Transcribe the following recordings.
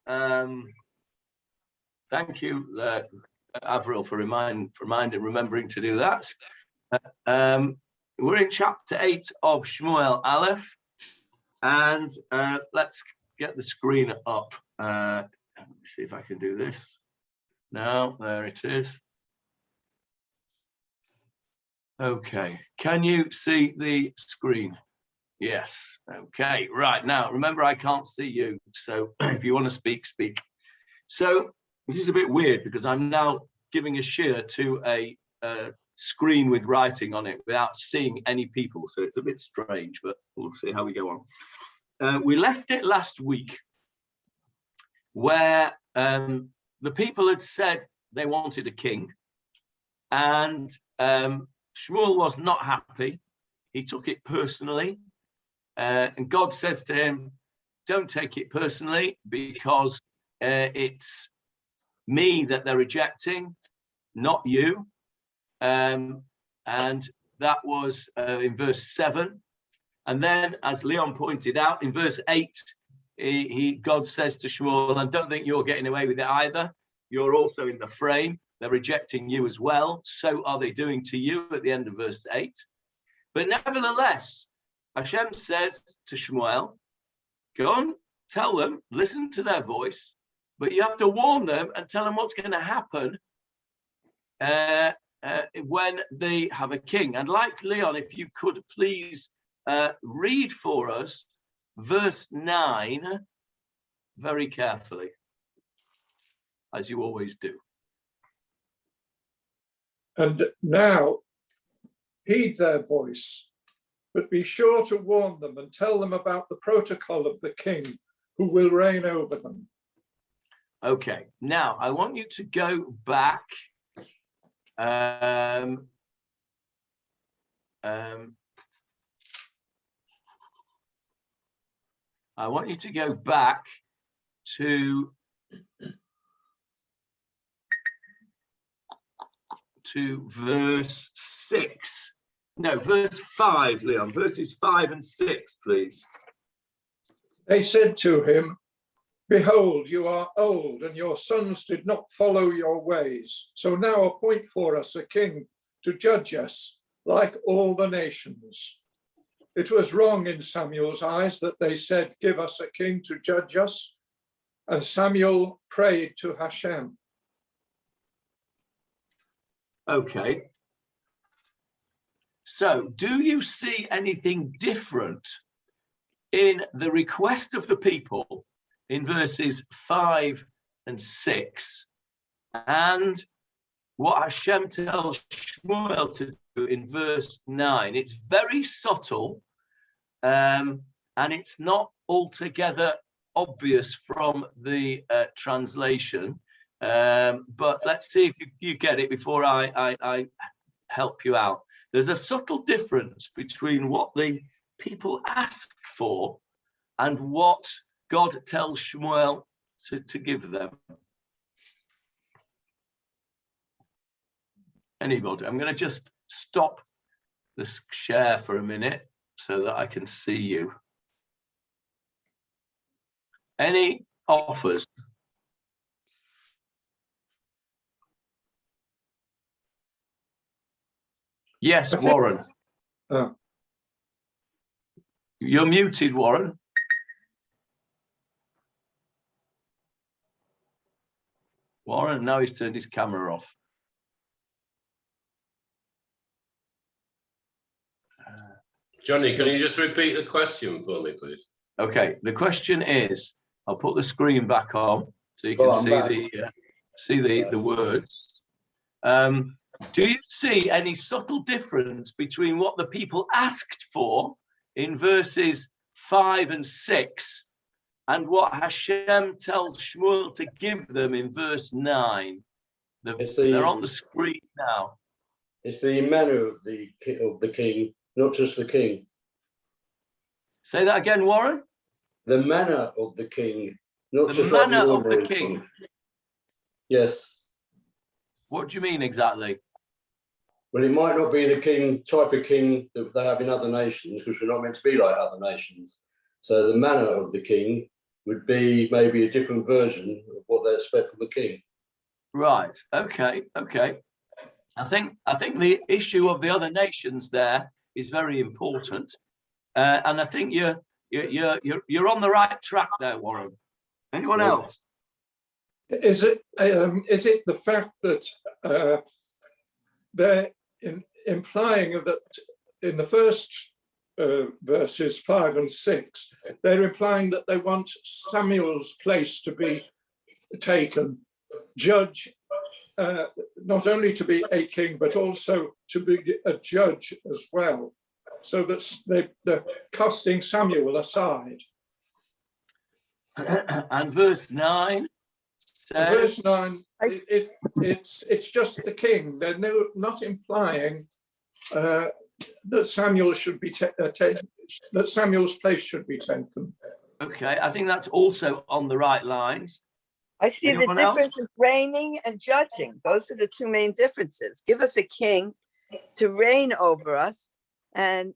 Thank you, Avril, for remembering to do that. We're in chapter 8 of Shmuel Aleph, and let's get the screen up. Let me see if I can do this. No, there it is. Okay, can you see the screen? Yes. Okay, right. Now, remember, I can't see you, so if you want to speak, speak. So this is a bit weird because I'm now giving a share to a screen with writing on it without seeing any people, so it's a bit strange, but we'll see how we go on. We left it last week where the people had said they wanted a king, and Shmuel was not happy. He took it personally, and God says to him, don't take it personally, because it's me that they're rejecting, not you. And that was in verse 7. And then, as Leon pointed out, in verse 8, God says to Shmuel, I don't think you're getting away with it either. You're also in the frame. They're rejecting you as well. So are they doing to you at the end of verse 8. But nevertheless, Hashem says to Shmuel, go and tell them, listen to their voice, but you have to warn them and tell them what's going to happen when they have a king. And like Leon, if you could please read for us verse 9 very carefully, as you always do. And now heed their voice, but be sure to warn them and tell them about the protocol of the king who will reign over them. Okay, now I want you to go back. I want you to go back to verse 6. No, verse 5, Leon. Verses 5 and 6, please. They said to him, behold, you are old, and your sons did not follow your ways. So now appoint for us a king to judge us like all the nations. It was wrong in Samuel's eyes that they said, give us a king to judge us. And Samuel prayed to Hashem. Okay. So, do you see anything different in the request of the people in verses 5 and 6 and what Hashem tells Shmuel to do in verse 9? It's very subtle, and it's not altogether obvious from the translation. But let's see if you get it before I help you out. There's a subtle difference between what the people ask for and what God tells Shmuel to give them. Anybody? I'm going to just stop this share for a minute so that I can see you. Any offers? Yes, Warren. You're muted, Warren. Warren, now he's turned his camera off. Johnny, can you just repeat the question for me, please? Okay, the question is, I'll put the screen back on so you can see the words. Do you see any subtle difference between what the people asked for in verses 5 and 6 and what Hashem tells Shmuel to give them in verse 9? They're on the screen now. It's the manner of the king, not just the king. Say that again, Warren. The manner of the king, not just the manner of the king. Yes. What do you mean exactly? Well, it might not be the type of king that they have in other nations, because we're not meant to be like other nations. So the manner of the king would be maybe a different version of what they expect from a king. Right. Okay. Okay. I think the issue of the other nations there is very important, and I think you're on the right track there, Warren. Anyone else? Is it the fact that they're implying that in the first verses 5 and 6, they're implying that they want Samuel's place to be taken, judge, not only to be a king, but also to be a judge as well. So that they're casting Samuel aside. And verse 9 says, Verse 9, it's just the king. They're not implying that Samuel should be that Samuel's place should be taken. okay, I think that's also on the right lines. I see Anyone the else? difference is reigning and judging. Those are the two main differences. Give us a king to reign over us to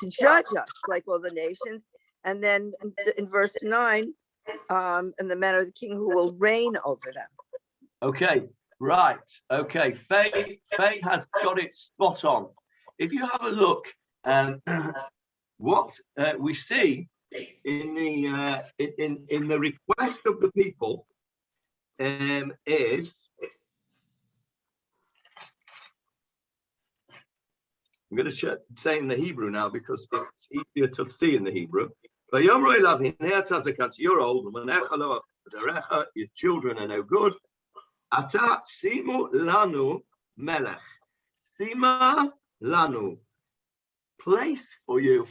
judge us like all the nations. And then in verse 9, and the manner of the king who will reign over them. Okay, right. Okay, Faye has got it spot on. If you have a look, what we see in the request of the people is, I'm going to say in the Hebrew now because it's easier to see in the Hebrew. You're old, your children are no good. Ata simu lanu melech. Sima lanu. Place for you,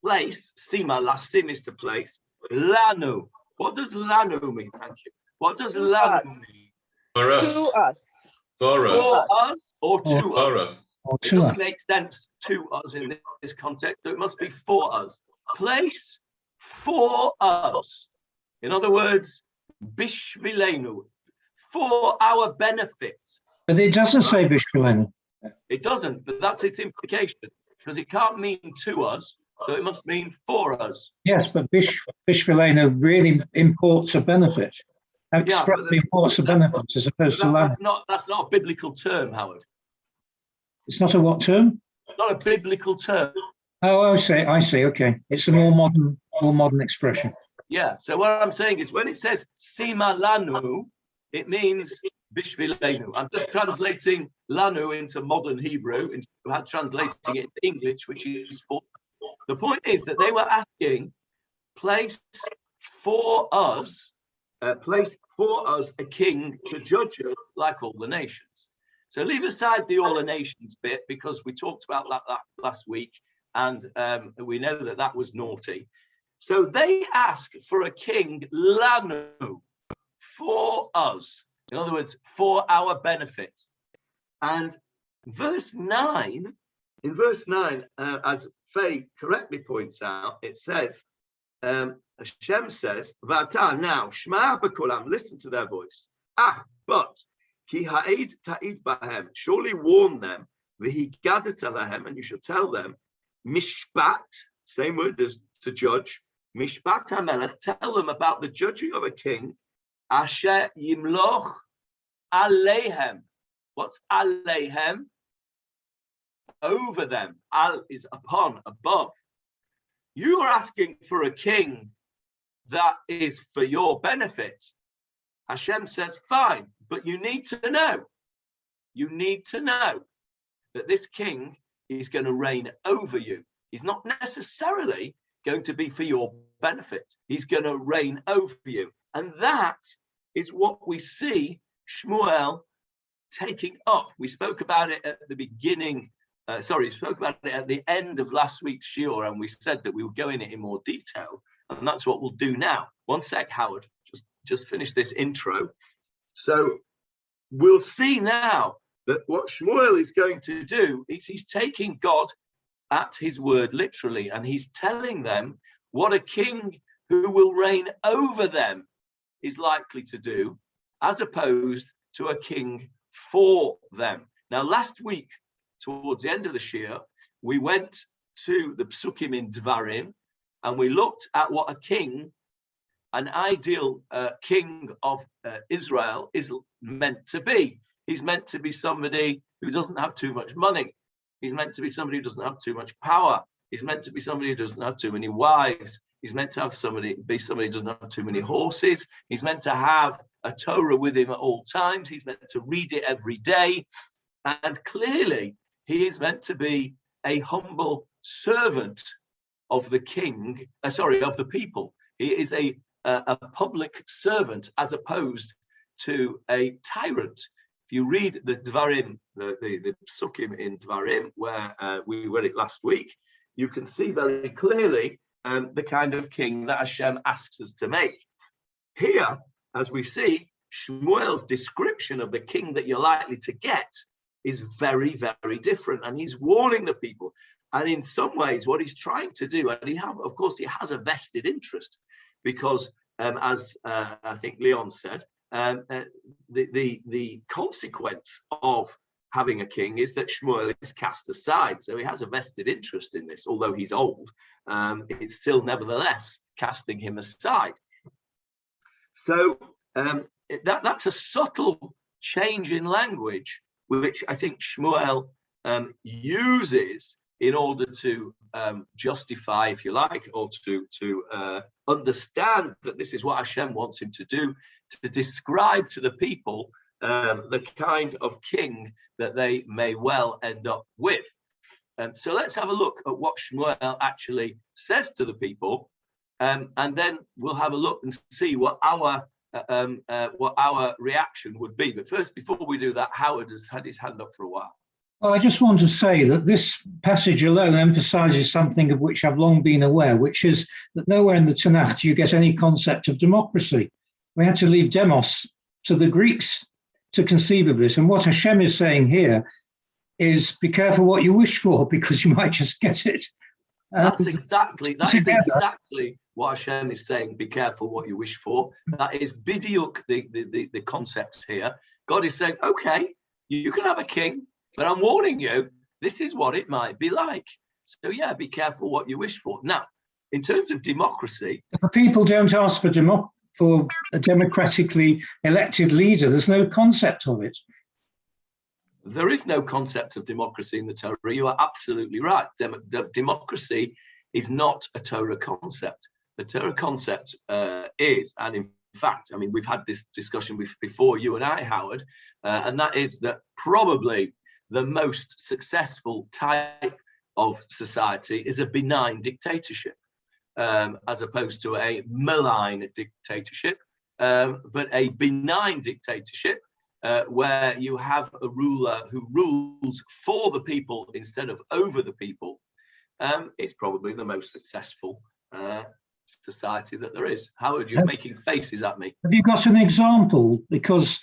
place. Sima, lasim is to place. Lanu. What does lanu mean? Thank you. What does lanu mean? For us. To us. For us. For us or to For us? us. It doesn't make sense to us in this context, so it must be for us. Place for us. In other words, bishvilenu, for our benefit. But it doesn't say Bishvilenu. It doesn't, but that's its implication, because it can't mean to us, so it must mean for us. Yes, but Bishvilenu really imports a benefit. Expressly imports a benefit as opposed to land. That's not a biblical term, Howard. It's not a what term? Not a biblical term. Oh, I see. Okay, it's a more modern expression. Yeah. So what I'm saying is, when it says sima lanu, it means bishvilenu. I'm just translating lanu into modern Hebrew instead of translating it into English, which is for. The point is that they were asking, place for us a king to judge us like all the nations. So leave aside the all the nations bit, because we talked about that last week, and we know that was naughty. So they ask for a king, lanu, for us. In other words, for our benefit. And in verse 9, as Faye correctly points out, it says, Hashem says, Vata, now, Shema b'kolam, listen to their voice. But, ki ha'id ta'id bahem, surely warn them, v'higadata lahem, and you should tell them, mishpat, same word as to judge, mishpat hamelech, tell them about the judging of a king, asher yimloch aleihem. What's aleihem? Over them. Al is upon, above. You are asking for a king that is for your benefit. Hashem says, fine, but you need to know that this king is going to reign over you. He's not necessarily going to be for your benefit. He's going to reign over you. And that is what we see Shmuel taking up. We spoke about it at the beginning. We spoke about it at the end of last week's shiur, and we said that we would go in it in more detail. And that's what we'll do now. One sec, Howard, just finish this intro. So we'll see now that what Shmuel is going to do is he's taking God at his word literally, and he's telling them what a king who will reign over them is likely to do, as opposed to a king for them. Now, last week, towards the end of the shiur, we went to the psukim in Dvarim, and we looked at what a king, an ideal king of Israel, is meant to be. He's meant to be somebody who doesn't have too much money. He's meant to be somebody who doesn't have too much power. He's meant to be somebody who doesn't have too many wives. He's meant to have somebody who doesn't have too many horses. He's meant to have a Torah with him at all times. He's meant to read it every day. And clearly, he is meant to be a humble servant of the king, of the people. He is a public servant as opposed to a tyrant. If you read the Dvarim, the Psukim in Dvarim, where we read it last week, you can see very clearly the kind of king that Hashem asks us to make. Here, as we see, Shmuel's description of the king that you're likely to get is very, very different. And he's warning the people. And in some ways, what he's trying to do, and he has a vested interest, because as I think Leon said, the consequence of having a king is that Shmuel is cast aside. So he has a vested interest in this, although he's old. It's still nevertheless casting him aside. So that's a subtle change in language, which I think Shmuel uses in order to justify, if you like, or to understand that this is what Hashem wants him to do, to describe to the people the kind of king that they may well end up with. So let's have a look at what Shmuel actually says to the people, and then we'll have a look and see what our reaction would be. But first, before we do that, Howard has had his hand up for a while. Well, I just want to say that this passage alone emphasizes something of which I've long been aware, which is that nowhere in the Tanakh do you get any concept of democracy. We had to leave demos to the Greeks to conceive of this. And what Hashem is saying here is be careful what you wish for, because you might just get it. That's exactly what Hashem is saying. Be careful what you wish for. That is bidyuk, the concept here. God is saying, okay, you can have a king, but I'm warning you, this is what it might be like. So yeah, be careful what you wish for. Now, in terms of democracy, the people don't ask for a democratically elected leader. There's no concept of it. There is no concept of democracy in the Torah. You are absolutely right. Democracy is not a Torah concept. The Torah concept is, and in fact, I mean, we've had this discussion before, you and I, Howard, and that is that probably the most successful type of society is a benign dictatorship, as opposed to a malign dictatorship, but a benign dictatorship where you have a ruler who rules for the people instead of over the people, is probably the most successful society that there is. Howard, you're making faces at me. Have you got an example? Because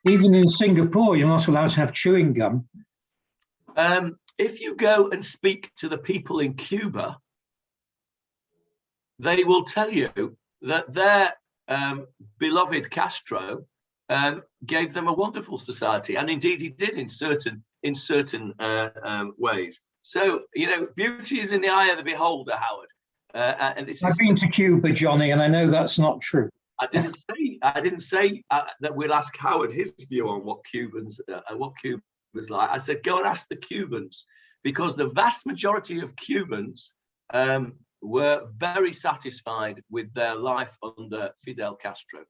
even in Singapore, you're not allowed to have chewing gum. If you go and speak to the people in Cuba, they will tell you that their beloved Castro gave them a wonderful society, and indeed he did in certain ways. So beauty is in the eye of the beholder, Howard. And I've been to Cuba, Johnny, and I know that's not true. I didn't say that we'll ask Howard his view on what Cuba's like. I said go and ask the Cubans, because the vast majority of Cubans were very satisfied with their life under Fidel Castro.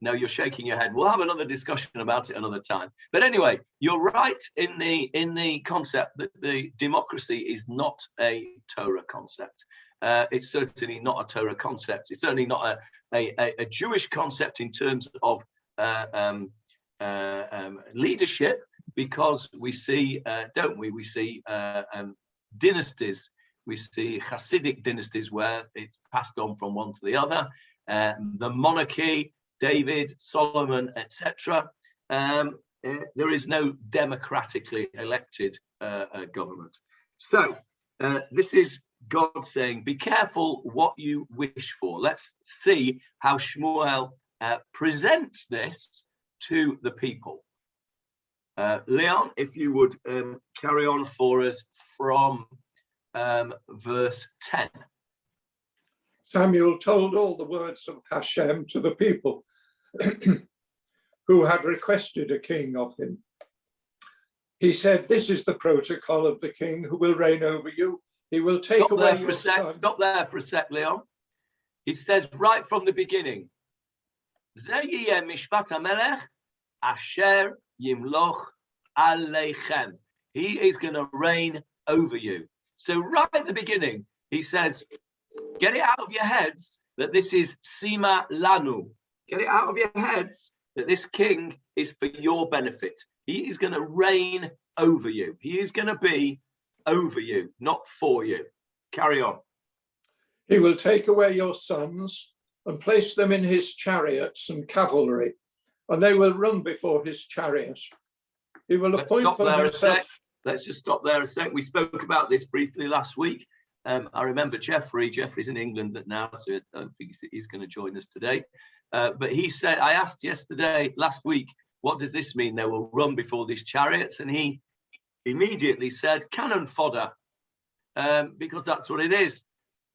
No, you're shaking your head. We'll have another discussion about it another time. But anyway, you're right in the concept that the democracy is not a Torah concept. It's certainly not a Torah concept. It's certainly not a Jewish concept in terms of leadership, because we see, don't we? We see dynasties. We see Hasidic dynasties where it's passed on from one to the other. The monarchy, David, Solomon, etc. There is no democratically elected government. So this is God saying, be careful what you wish for. Let's see how Shmuel presents this to the people. Leon, if you would carry on for us from verse 10. Samuel told all the words of Hashem to the people who had requested a king of him. He said, "This is the protocol of the king who will reign over you. He will take away your son." Stop there for a sec, Leon. It says right from the beginning, Ze yeh mishpat hamelech asher yimloch aleichem. He is going to reign over you. So right at the beginning, he says, get it out of your heads that this is Sima Lanu. Get it out of your heads that this king is for your benefit. He is going to reign over you. He is going to be over you, not for you. Carry on. He will take away your sons and place them in his chariots and cavalry, and they will run before his chariot. He will appoint for himself. Let's just stop there a sec. We spoke about this briefly last week. I remember Jeffrey's in England now, so I don't think he's going to join us today. But he said, I asked last week, what does this mean? They will run before these chariots. And he immediately said, cannon fodder, because that's what it is.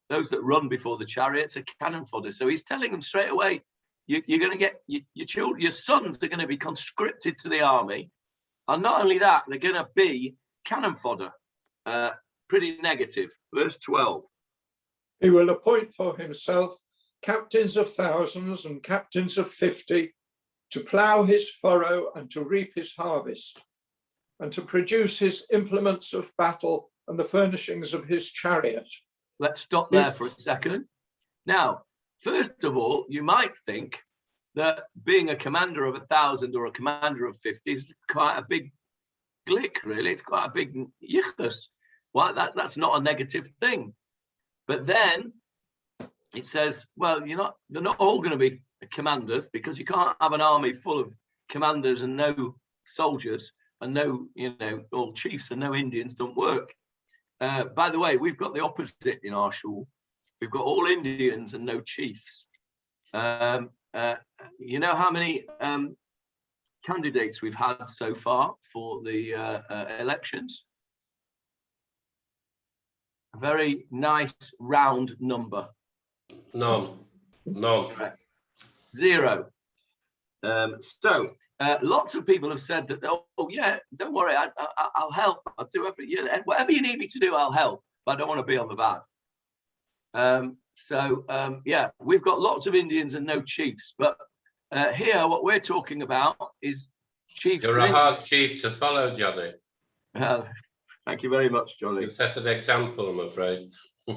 Those that run before the chariots are cannon fodder. So he's telling them straight away, you're going to get your children, your sons are going to be conscripted to the army. And not only that, they're going to be cannon fodder. Pretty negative. Verse 12. He will appoint for himself captains of thousands and captains of 50 to plough his furrow and to reap his harvest, and to produce his implements of battle and the furnishings of his chariot. Let's stop there for a second. Now, first of all, you might think that being a commander of 1,000 or a commander of 50 is quite a big glick, really. It's quite a big yichus. Well, that's not a negative thing. But then it says, well, they're not all going to be commanders, because you can't have an army full of commanders and no soldiers and no, all chiefs and no Indians. Don't work. By the way, we've got the opposite in our shul. We've got all Indians and no chiefs. You know how many candidates we've had so far for the elections? A very nice round number. None. Correct. 0. So lots of people have said that, oh yeah, don't worry, I'll help. I'll do whatever you need me to do, I'll help. But I don't want to be on the van. Yeah, we've got lots of Indians and no chiefs. But here, what we're talking about is chiefs. You're a hard chief to follow, Johnny. Thank you very much, Johnny. You set an example, I'm afraid.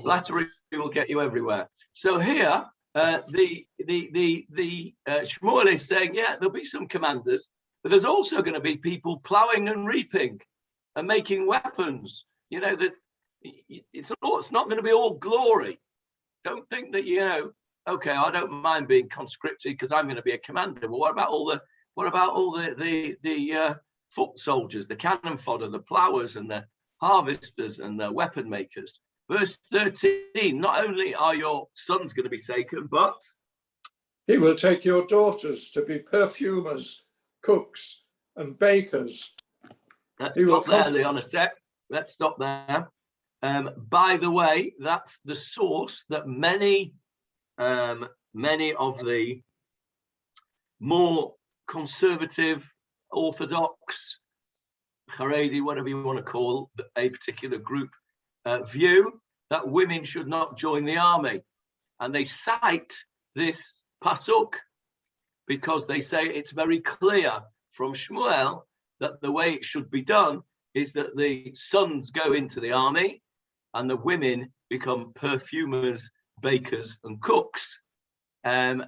Flattery will get you everywhere. So here, the Shmuel is saying, yeah, there'll be some commanders, but there's also going to be people ploughing and reaping and making weapons. It's not going to be all glory. Don't think that okay, I don't mind being conscripted because I'm going to be a commander. But what about all the foot soldiers, the cannon fodder, the ploughers and the harvesters and the weapon makers? Verse 13, not only are your sons going to be taken, but he will take your daughters to be perfumers, cooks, and bakers. Let's stop there, Leon, a sec. Let's stop there. By the way, that's the source that many of the more conservative, orthodox, Haredi, whatever you want to call a particular group, view that women should not join the army. And they cite this pasuk because they say it's very clear from Shmuel that the way it should be done is that the sons go into the army and the women become perfumers, bakers, and cooks. And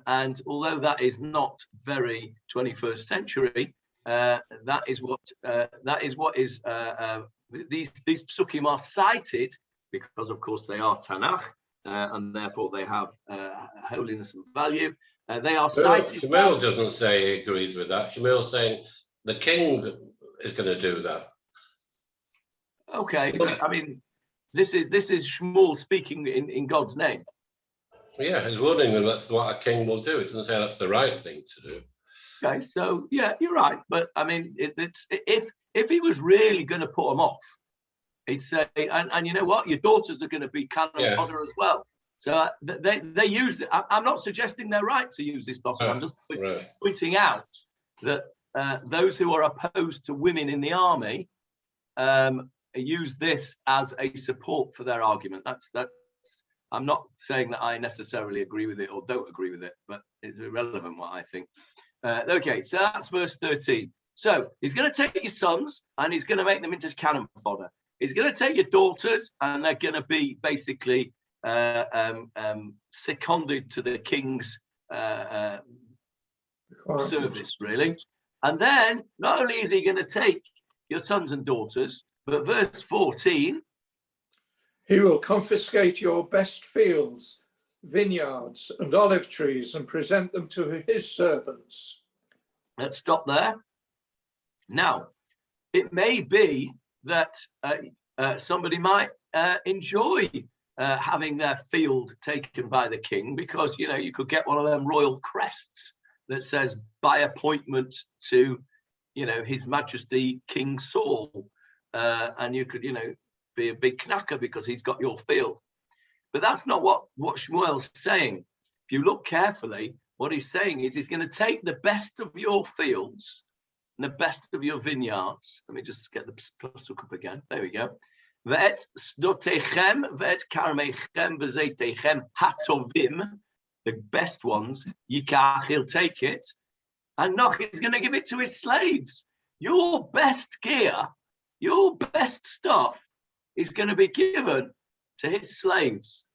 although that is not very 21st century, that is what is these psukim are cited because, of course, they are Tanakh, and therefore they have holiness and value. They are cited. Shmuel doesn't say he agrees with that. Shmuel's saying the king is going to do that. Okay, but I mean, this is Shmuel speaking in God's name. Yeah, he's warning them that's what a king will do. It doesn't say that's the right thing to do. Okay, so yeah, you're right. But I mean, it's if he was really going to put them off, he'd say, and you know what, your daughters are going to be cannon fodder as well. So they use it. I'm not suggesting they're right to use this possible. I'm just pointing out that those who are opposed to women in the army use this as a support for their argument. That's I'm not saying that I necessarily agree with it or don't agree with it, but it's irrelevant what I think. Okay, so that's verse 13. So he's going to take your sons and he's going to make them into cannon fodder. He's going to take your daughters and they're going to be basically seconded to the king's service, really. And then not only is he going to take your sons and daughters, but verse 14, he will confiscate your best fields, vineyards, and olive trees and present them to his servants. Let's stop there. Now, it may be that somebody might enjoy having their field taken by the king, because, you know, you could get one of them royal crests that says by appointment to, you know, His Majesty King Saul. And you could, you know, be a big knacker because he's got your field. But that's not what Shmuel's saying. If you look carefully, what he's saying is he's going to take the best of your fields and the best of your vineyards. Let me just get the plus up again. There we go. Ve'et sdotechem ve'et karmechem v'zeitechem hatovim, the best ones, yikach, he'll take it. And noch, he's going to give it to his slaves. Your best gear, your best stuff is going to be given to his slaves.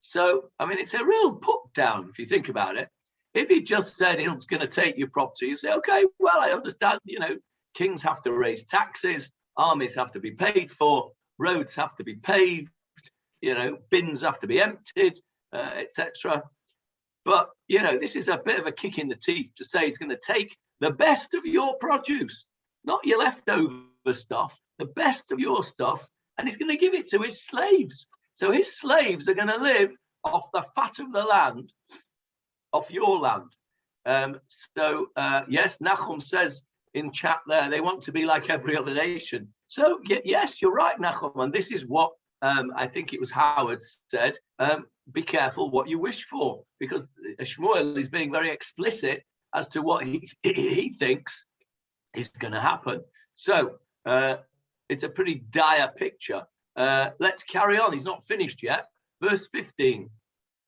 So, I mean, it's a real put down if you think about it. If he just said he was going to take your property, you say, okay, well, I understand, you know, kings have to raise taxes, armies have to be paid for, roads have to be paved, you know, bins have to be emptied, etc. But, you know, this is a bit of a kick in the teeth to say he's going to take the best of your produce, not your leftover stuff, the best of your stuff, and he's going to give it to his slaves. So his slaves are going to live off the fat of the land, off your land. Yes, Nachum says in chat there, they want to be like every other nation. So yes, you're right, Nachum. And this is what I think it was Howard said, be careful what you wish for, because Shmuel is being very explicit as to what he thinks is going to happen. So it's a pretty dire picture. Let's carry on. He's not finished yet. Verse 15.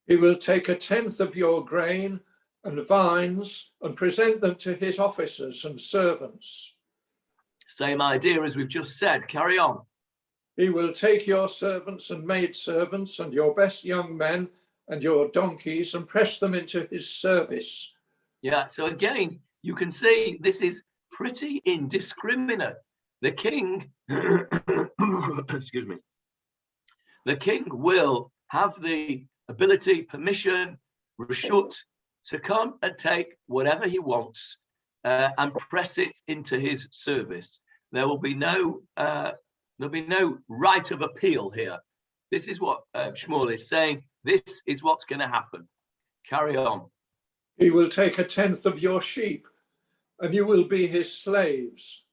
He will take 1/10 of your grain and vines and present them to his officers and servants. Same idea as we've just said. Carry on. He will take your servants and maidservants and your best young men and your donkeys and press them into his service. Yeah, so again, you can see this is pretty indiscriminate. The king, excuse me, the king will have the ability, permission, reshut, to come and take whatever he wants and press it into his service. There'll be no right of appeal here. This is what Shmuel is saying. This is what's going to happen. Carry on. He will take 1/10 of your sheep, and you will be his slaves.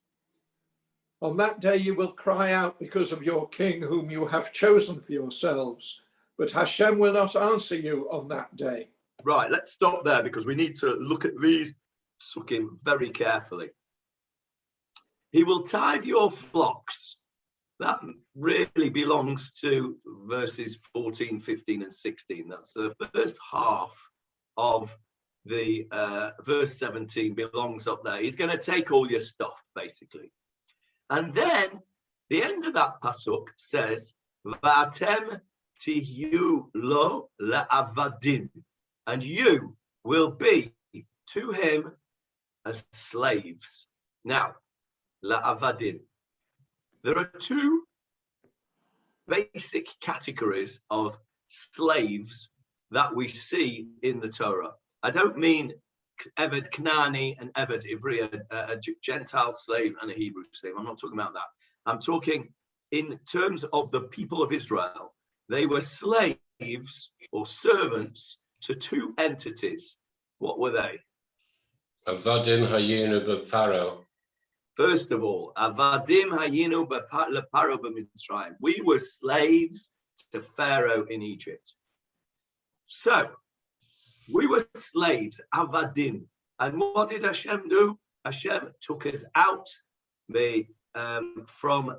On that day you will cry out because of your king whom you have chosen for yourselves, but Hashem will not answer you on that day. Right, let's stop there because we need to look at these sukkim very carefully. He will tithe your flocks. That really belongs to verses 14, 15, and 16. That's the first half of the verse 17 belongs up there. He's going to take all your stuff, basically. And then the end of that pasuk says, V'atem tihu lo la'avadim, and you will be to him as slaves. Now, la'avadim. There are two basic categories of slaves that we see in the Torah. I don't mean Eved Knani and Eved Ivri, a Gentile slave and a Hebrew slave. I'm not talking about that. I'm talking in terms of the people of Israel. They were slaves or servants to two entities. What were they? Avadim hayinu b'Pharaoh. First of all, Avadim hayinu b'Pharaoh b'Mitzrayim. We were slaves to Pharaoh in Egypt. So we were slaves, avadim. And what did Hashem do? Hashem took us out from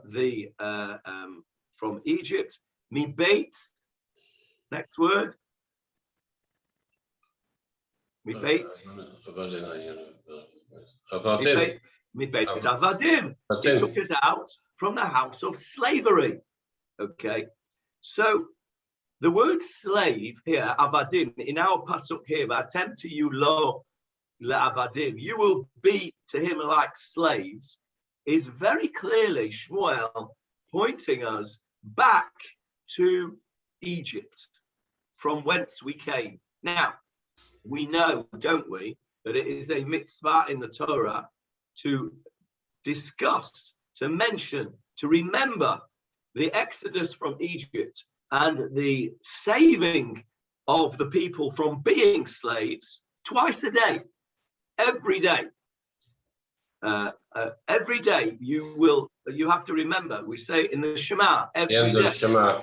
Egypt. Mi beit. Next word. Mi beit. Mi beit avadim. He took us out from the house of slavery. Okay. So the word slave here, avadim, in our pasuk here, attempt to you lo le'avadim, you will be to him like slaves, is very clearly Shmuel pointing us back to Egypt, from whence we came. Now, we know, don't we, that it is a mitzvah in the Torah to discuss, to mention, to remember the exodus from Egypt and the saving of the people from being slaves twice a day, every day. Every day you have to remember. We say it in the Shema every day, Shema.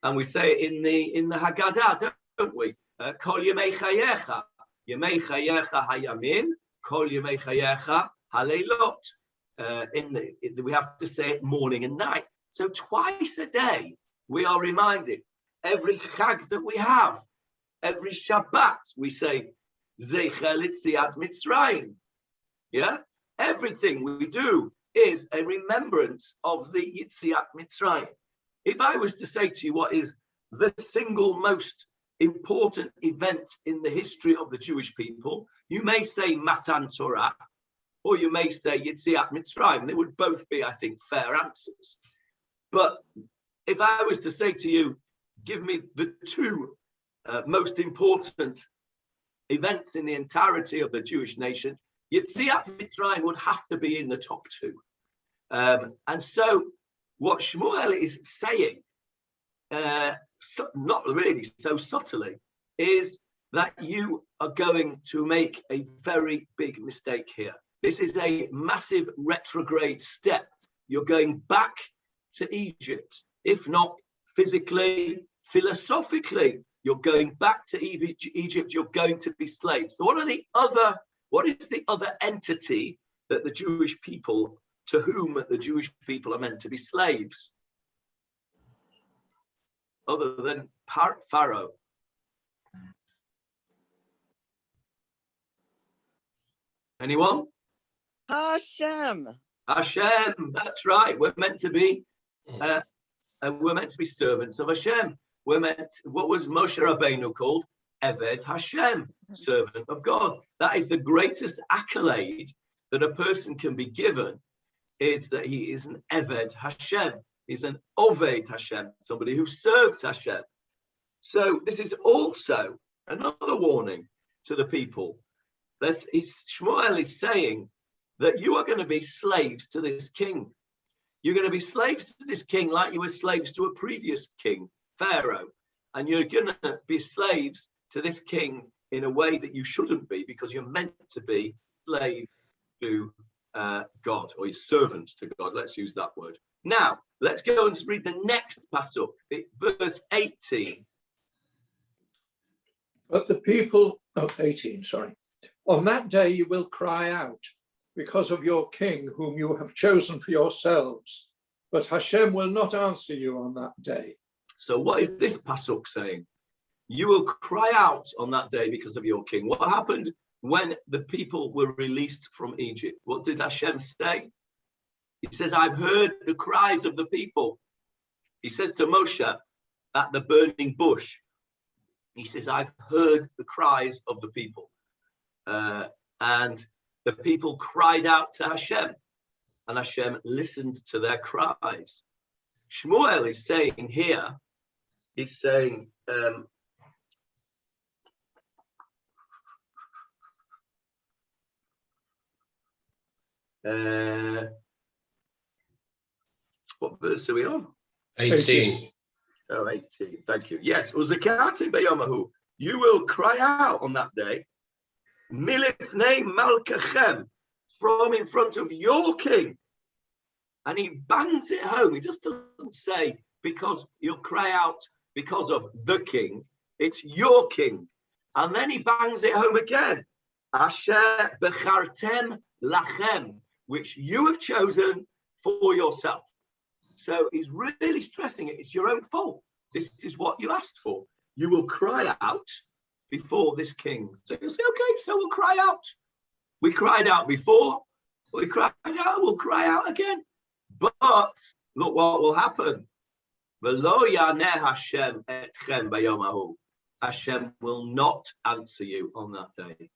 and we say it in the Haggadah, don't we? Kol yemei chayecha hayamin, kol yemei chayecha haleilot. We have to say it morning and night. So twice a day we are reminded. Every Chag that we have, every Shabbat we say Zecher Litziat Mitzrayim. Yeah. Everything we do is a remembrance of the Yitziat Mitzrayim. If I was to say to you what is the single most important event in the history of the Jewish people, you may say Matan Torah, or you may say Yitziat Mitzrayim. They would both be, I think, fair answers. But if I was to say to you, give me the two most important events in the entirety of the Jewish nation, Yitziat Mitzrayim would have to be in the top two. And so what Shmuel is saying, not really so subtly, is that you are going to make a very big mistake here. This is a massive retrograde step. You're going back to Egypt, if not physically, philosophically. You're going back to Egypt. You're going to be slaves. So what is the other entity that the Jewish people, to whom the Jewish people are meant to be slaves, other than Pharaoh? Anyone? Hashem. Hashem. That's right. We're meant to be servants of Hashem. What was Moshe Rabbeinu called? Eved Hashem, servant of God. That is the greatest accolade that a person can be given, is that he is an Eved Hashem. He's an Oved Hashem, somebody who serves Hashem. So this is also another warning to the people. Shmuel is saying that you are going to be slaves to this king. You're going to be slaves to this king like you were slaves to a previous king, Pharaoh. And you're going to be slaves to this king in a way that you shouldn't be, because you're meant to be slave to God, or your servants to God. Let's use that word. Now, let's go and read the next pasuk, verse 18. But the people, 18, sorry. On that day you will cry out because of your king whom you have chosen for yourselves, but Hashem will not answer you on that day. So what is this pasuk saying? You will cry out on that day because of your king. What happened when the people were released from Egypt? What did Hashem say? He says, I've heard the cries of the people. He says to Moshe at the burning bush, he says, I've heard the cries of the people. And the people cried out to Hashem, and Hashem listened to their cries. Shmuel is saying here, he's saying, what verse are we on? 18. Oh, 18. Thank you. Yes, Uzakati Beyamahu. You will cry out on that day, Milifnei Malkachem, from in front of your king. And he bangs it home. He just doesn't say because you'll cry out because of the king. It's your king. And then he bangs it home again. Asher bechartem lachem, which you have chosen for yourself. So he's really stressing it. It's your own fault. This is what you asked for. You will cry out before this king. So you'll say, okay, so we'll cry out. We cried out before. We cried out. We'll cry out again. But look what will happen. V'lo yaneh Hashem etchem bayom hahu. Hashem will not answer you on that day.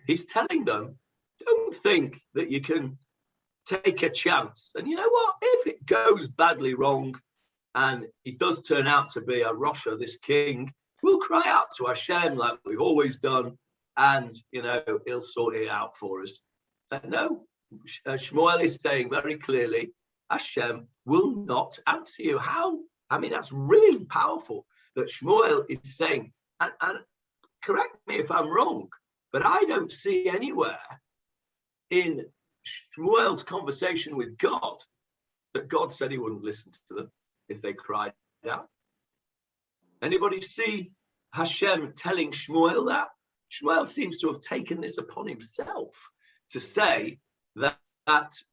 He's telling them, don't think that you can take a chance. And you know what? If it goes badly wrong and it does turn out to be a Rasha, this king, we'll cry out to Hashem like we've always done, and he'll sort it out for us. No, Shmuel is saying very clearly, Hashem will not answer you. How? I mean, that's really powerful that Shmuel is saying, and correct me if I'm wrong, but I don't see anywhere in Shmuel's conversation with God that God said he wouldn't listen to them if they cried out. Anybody see Hashem telling Shmuel that? Shmuel seems to have taken this upon himself to say that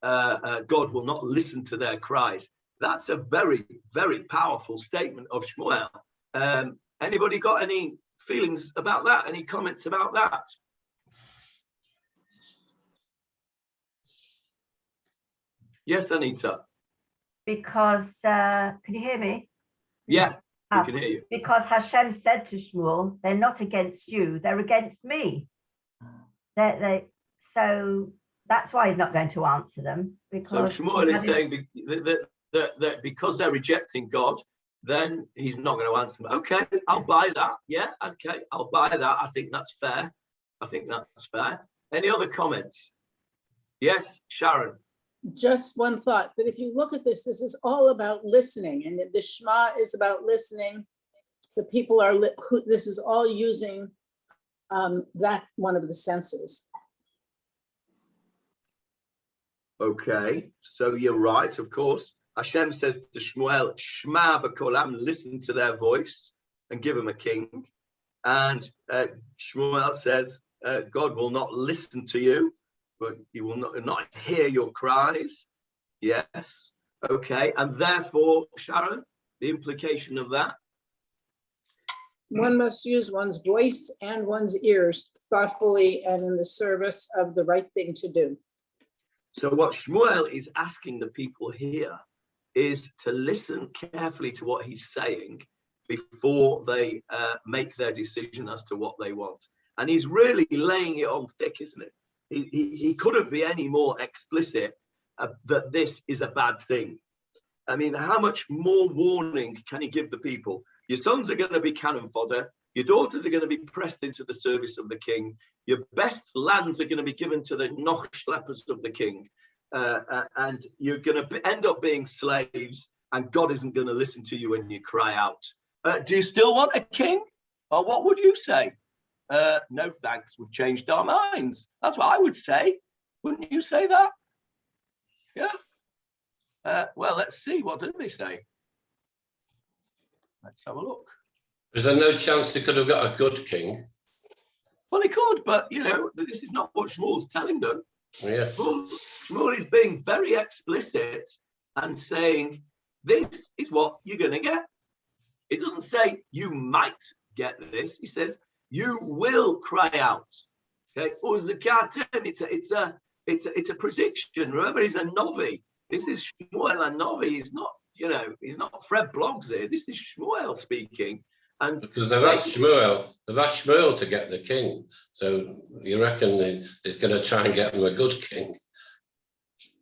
God will not listen to their cries. That's a very, very powerful statement of Shmuel. Anybody got any feelings about that? Any comments about that? Yes, Anita. Because, can you hear me? Yeah, we can hear you. Because Hashem said to Shmuel, they're not against you, they're against me. So that's why he's not going to answer them. Because so Shmuel is saying that because they're rejecting God, then he's not going to answer them. Okay, I'll buy that. Yeah, okay, I'll buy that. I think that's fair. Any other comments? Yes, Sharon. Just one thought, that if you look at this, this is all about listening, and the Shema is about listening. The people are, this is all using that one of the senses. Okay, so you're right, of course. Hashem says to Shmuel, Shema b'kolam, listen to their voice and give them a king. And Shmuel says, God will not listen to you, but he will not hear your cries. Yes, okay. And therefore, Sharon, the implication of that? One must use one's voice and one's ears thoughtfully and in the service of the right thing to do. So what Shmuel is asking the people here is to listen carefully to what he's saying before they make their decision as to what they want. And he's really laying it on thick, isn't it? He couldn't be any more explicit that this is a bad thing. I mean, how much more warning can he give the people? Your sons are going to be cannon fodder. Your daughters are going to be pressed into the service of the king. Your best lands are going to be given to the noch-schleppers of the king. And you're going to end up being slaves, and God isn't going to listen to you when you cry out. Do you still want a king? Or what would you say? No thanks, we've changed our minds. That's what I would say. Wouldn't you say that? Yeah. Well, let's see. What do they say? Let's have a look. Is there no chance they could have got a good king? Well, he could, but this is not what Shmuel's telling them. Yeah. Shmuel is being very explicit and saying, this is what you're going to get. It doesn't say you might get this. He says, you will cry out. Okay, it's a prediction. Remember, he's a Novi. This is Shmuel a Novi. He's not Fred Bloggs here. This is Shmuel speaking. And because they've asked Shmuel to get the king. So you reckon he's going to try and get them a good king?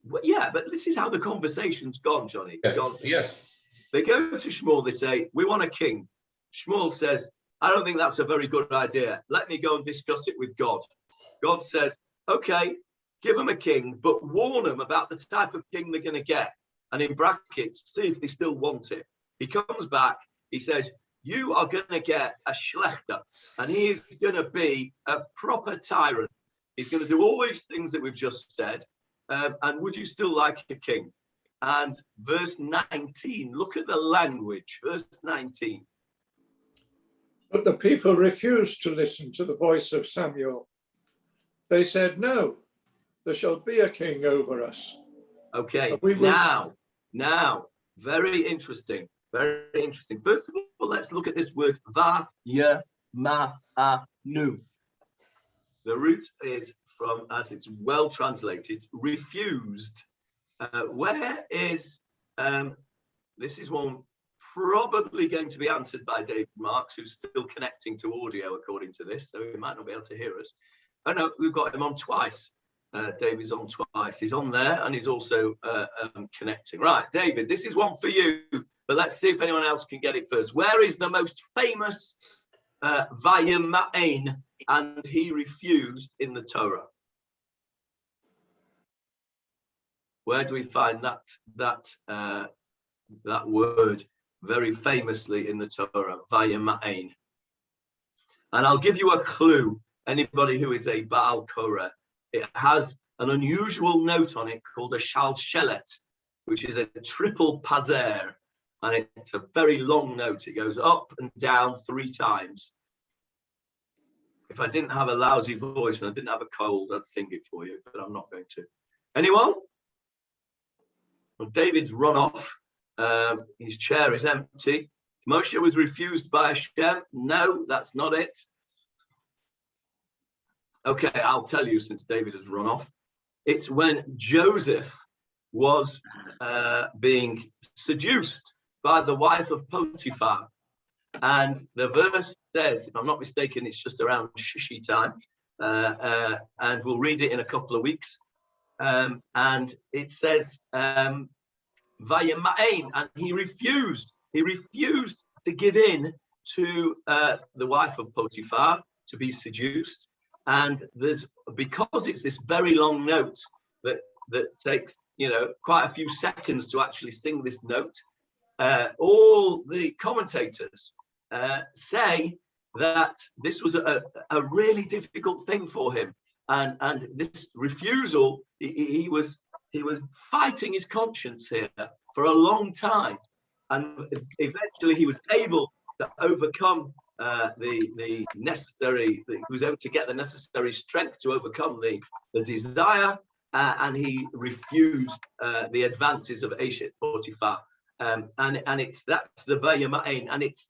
Well, yeah, but this is how the conversation's gone, Johnny. Yeah. Yes. They go to Shmuel, they say, we want a king. Shmuel says, I don't think that's a very good idea. Let me go and discuss it with God. God says, okay, give them a king, but warn them about the type of king they're going to get. And in brackets, see if they still want it. He comes back, he says, you are going to get a shlechter, and he is going to be a proper tyrant. He's going to do all these things that we've just said. And would you still like a king? And verse 19, look at the language, verse 19. But the people refused to listen to the voice of Samuel. They said, "No, there shall be a king over us." Okay, We will- now, very interesting, very interesting. First of all, let's look at this word vayema'anu. The root is from, as it's well translated, refused. Where is, this is one probably going to be answered by David Marks, who's still connecting to audio according to this, so he might not be able to hear us. Oh no, we've got him on twice. David's on twice. He's on there and he's also connecting. Right, David, this is one for you, but let's see if anyone else can get it first. Where is the most famous vayema'en, and he refused in the Torah? Where do we find that word very famously in the Torah, vayema'en? And I'll give you a clue. Anybody who is a Baal Korah, it has an unusual note on it called a shalshelet, which is a triple pazer, and it's a very long note. It goes up and down 3 times. If I didn't have a lousy voice and I didn't have a cold, I'd sing it for you, but I'm not going to. Anyone? Well, David's run off. His chair is empty. Moshe was refused by Hashem. No, that's not it. Okay, I'll tell you, since David has run off. It's when Joseph was being seduced by the wife of Potiphar. And the verse says, if I'm not mistaken, it's just around Shishi time. And we'll read it in a couple of weeks. And it says, Vayema'en, and he refused. He refused to give in to the wife of Potiphar to be seduced. And there's, because it's this very long note that takes, quite a few seconds to actually sing this note, all the commentators say that this was a really difficult thing for him, and this refusal, he was fighting his conscience here for a long time, and eventually he was able to overcome the necessary, he was able to get the necessary strength to overcome the desire, and he refused the advances of Eshet Potiphar, and that's the Vayema'en, and it's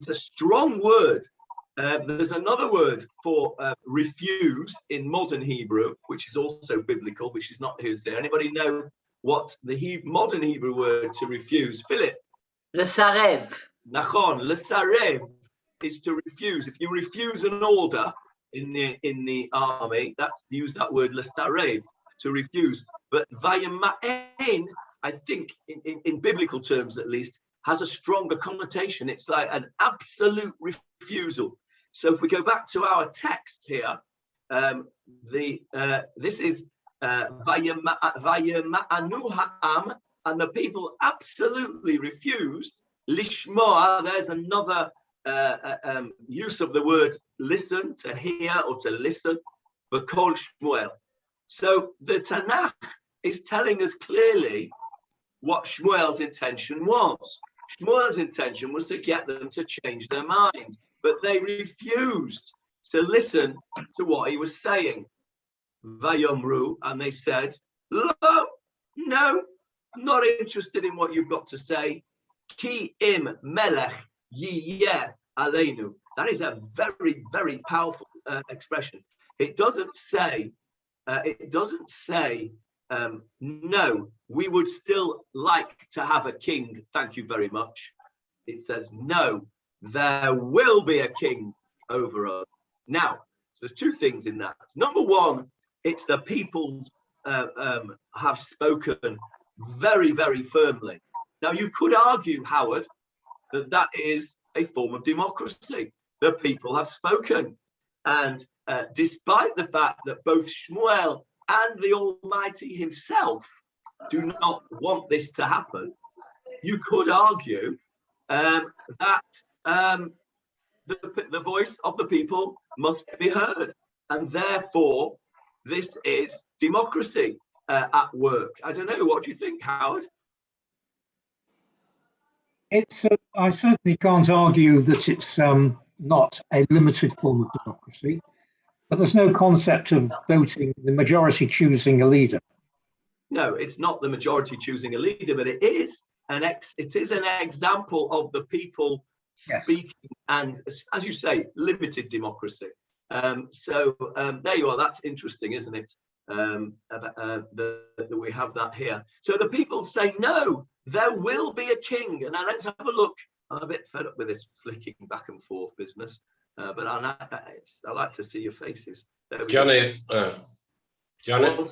a strong word. There's another word for refuse in modern Hebrew, which is also biblical, which is not here. Anybody know what the modern Hebrew word to refuse? Philip? L'sarev. Nachon, l'sarev is to refuse. If you refuse an order in the army, that's use that word l'sarev, to refuse. But vayema'en, I think in biblical terms at least, has a stronger connotation. It's like an absolute refusal. So if we go back to our text here, this is vayema'anu ha'am, and the people absolutely refused. Lishmoa, there's another use of the word listen, to hear or to listen, v'kol Shmuel. So the Tanakh is telling us clearly what Shmuel's intention was. Shmuel's intention was to get them to change their mind, but they refused to listen to what he was saying. Vayomru, and they said, no, not interested in what you've got to say. Ki im melech yiyeh aleinu. That is a very, very powerful expression. It doesn't say, no, we would still like to have a king, thank you very much. It says, no, there will be a king over us. Now, so there's 2 things in that. Number 1, it's the people have spoken very, very firmly. Now, you could argue, Howard, that is a form of democracy. The people have spoken. And despite the fact that both Shmuel and the Almighty himself do not want this to happen, you could argue that the voice of the people must be heard. And therefore, this is democracy at work. I don't know, what do you think, Howard? I certainly can't argue that it's not a limited form of democracy. But there's no concept of voting, the majority choosing a leader. No, it's not the majority choosing a leader, but it is an example of the people speaking, and as you say, limited democracy. So there you are. That's interesting, isn't it? That we have that here. So the people say, no, there will be a king. And now let's have a look. I'm a bit fed up with this flicking back and forth business, but I like to see your faces. Johnny, Johnny?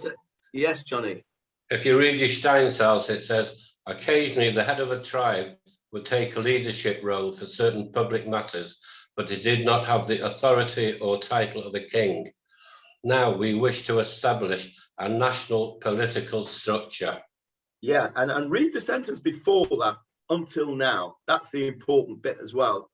Yes, Johnny. If you read your Steinsalz, it says, occasionally the head of a tribe would take a leadership role for certain public matters, but he did not have the authority or title of a king. Now we wish to establish a national political structure. Yeah, and read the sentence before that, until now. That's the important bit as well.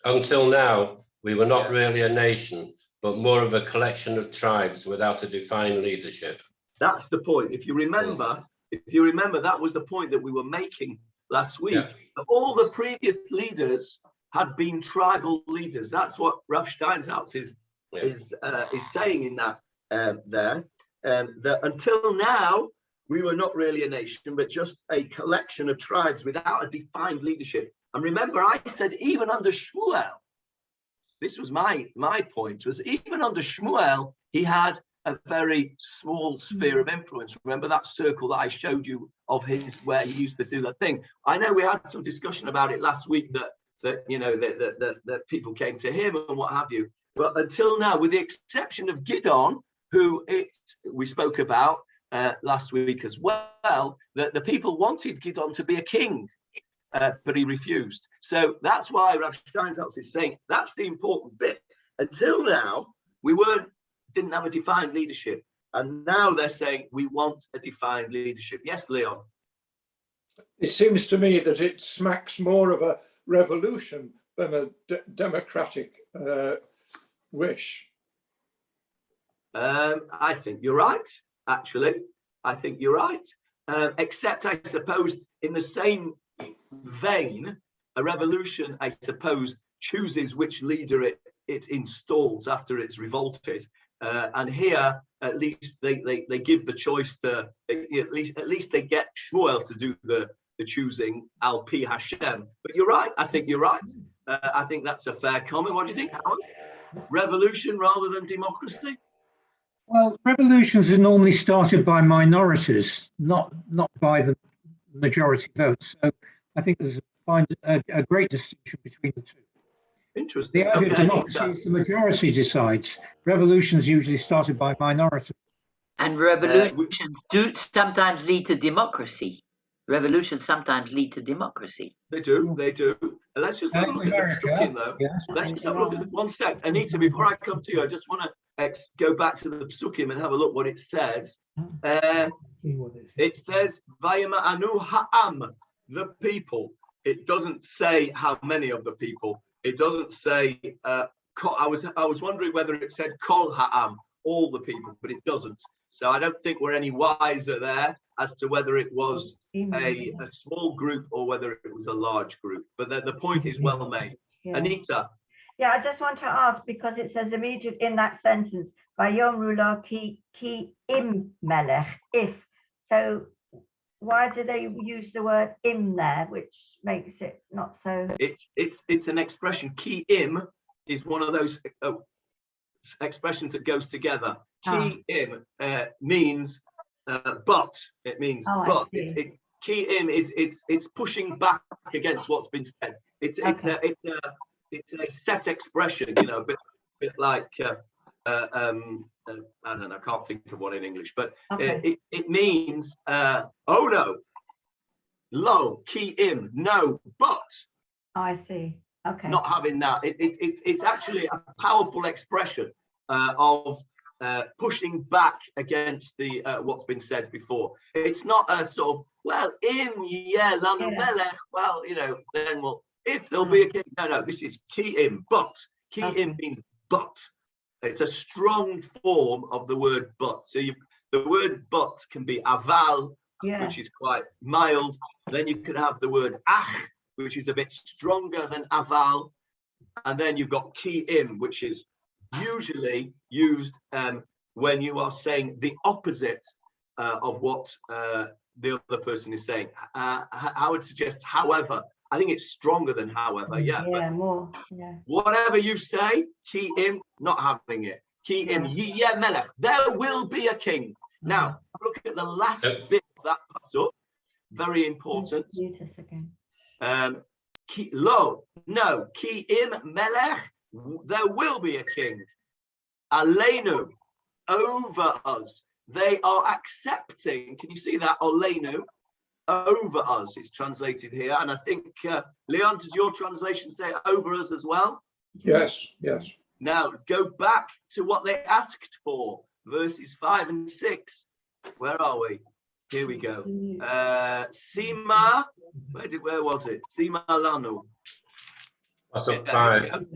Until now, we were not really a nation, but more of a collection of tribes without a defined leadership. That's the point. If you remember, that was the point that we were making last week. Yeah. That all the previous leaders had been tribal leaders. That's what Rav Steinsaltz is saying in that that until now we were not really a nation, but just a collection of tribes without a defined leadership. And remember, I said even under Shmuel, this was my point, was even under Shmuel, he had a very small sphere of influence. Remember that circle that I showed you of his, where he used to do that thing. I know we had some discussion about it last week that people came to him and what have you. But until now, with the exception of Gidon, who we spoke about last week as well, that the people wanted Gidon to be a king, but he refused. So that's why Rav Steinsaltz is saying that's the important bit. Until now, we didn't have a defined leadership, and now they're saying we want a defined leadership. Yes, Leon. It seems to me that it smacks more of a revolution than a democratic wish. I think you're right, actually. I think you're right. Except, I suppose, in the same vein, a revolution, I suppose, chooses which leader it installs after it's revolted. And here, at least they give the choice to, at least they get Shmuel to do the choosing, Al Pi Hashem. But you're right. I think you're right. I think that's a fair comment. What do you think, Howard? Revolution rather than democracy? Well, revolutions are normally started by minorities, not by the majority vote. So I think there's a great distinction between the two. Interesting. The idea of democracy is the majority decides. Revolutions usually started by minority. And revolutions do sometimes lead to democracy. Revolutions sometimes lead to democracy. They do. Let's just have a look at the psukim, though. Yes. Let's just have a look at one sec. Anita, before I come to you, I just want to go back to the psukim and have a look what it says. It says, Vayima'anu ha'am, the people. It doesn't say how many of the people. It doesn't say, I was wondering whether it said kol ha'am, all the people, but it doesn't. So I don't think we're any wiser there as to whether it was a small group or whether it was a large group. But the point is well made. Yeah. Anita. Yeah, I just want to ask, because it says immediately in that sentence, Vayomru lo ki im melech, if. So why do they use the word im there, which makes it not so? It's an expression. Ki im is one of those expressions that goes together. Ki im means but. It means but. Ki im it's pushing back against what's been said. It's a set expression, a bit like I don't know, I can't think of one in English, but it means oh no, lo, ki im, no, but. Oh, I see. Okay. Not having that. It's actually a powerful expression of pushing back against the what's been said before. It's not a sort of, well, Lando melech, well, then if there'll be a king. No, this is ki im, but. Ki im means but. It's a strong form of the word but. So the word but can be aval, which is quite mild. Then you could have the word ach, which is a bit stronger than aval. And then you've got ki im, which is usually used when you are saying the opposite of what the other person is saying. I would suggest, however. I think it's stronger than however. Yeah. Yeah, more. Yeah. Whatever you say, ki im, not having it. Ki im, yeh melech. There will be a king. Now, look at the last bit of that pasuk. Very important. Lo, no, ki im melech. There will be a king. Aleinu, over us. They are accepting. Can you see that? Aleinu, over us. It's translated here, and I think Leon, does your translation say over us as well? Yes, yes. Now go back to what they asked for, verses 5 and 6. Where are we? Here we go. Sima, where was it? Sima Lanu. Pasuk 5.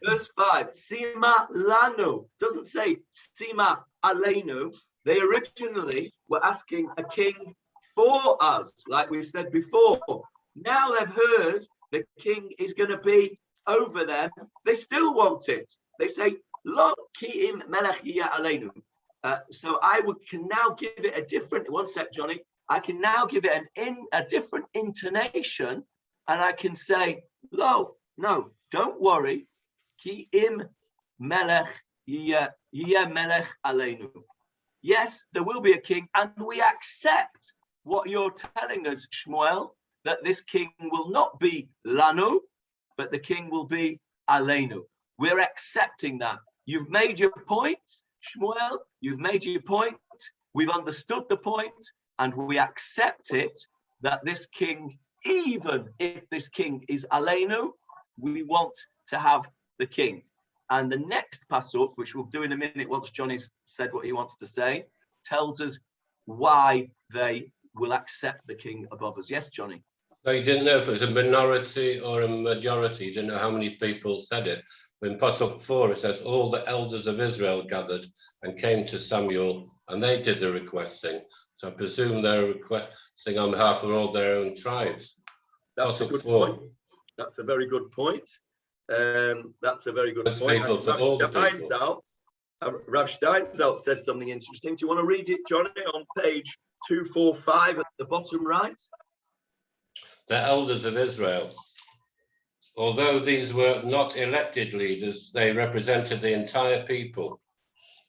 Verse 5. Sima Lanu. Doesn't say Sima Aleinu. They originally were asking a king for us, like we said before. Now they've heard the king is going to be over them. They still want it. They say, Lo ki im melech yeh aleinu. So I can now give it a different, one sec, Johnny. I can now give it a different intonation, and I can say, Lo, no, don't worry. Ki im melech yeh melech aleinu. Yes, there will be a king, and we accept what you're telling us, Shmuel, that this king will not be Lanu, but the king will be Aleinu. We're accepting that. You've made your point, Shmuel. You've made your point. We've understood the point, and we accept it that this king, even if this king is Aleinu, we want to have the king. And the next pasuk, which we'll do in a minute once Johnny's said what he wants to say, tells us why they will accept the king above us. Yes, Johnny? So you didn't know if it was a minority or a majority. You didn't know how many people said it. In Pasuk 4, it says, all the elders of Israel gathered and came to Samuel, and they did the requesting. So I presume they're requesting on behalf of all their own tribes. That's a good point. That's a very good point. That's a very good point. Rav Steinsaltz says something interesting. Do you want to read it, Johnny, on page 245 at the bottom right? The elders of Israel. Although these were not elected leaders, they represented the entire people.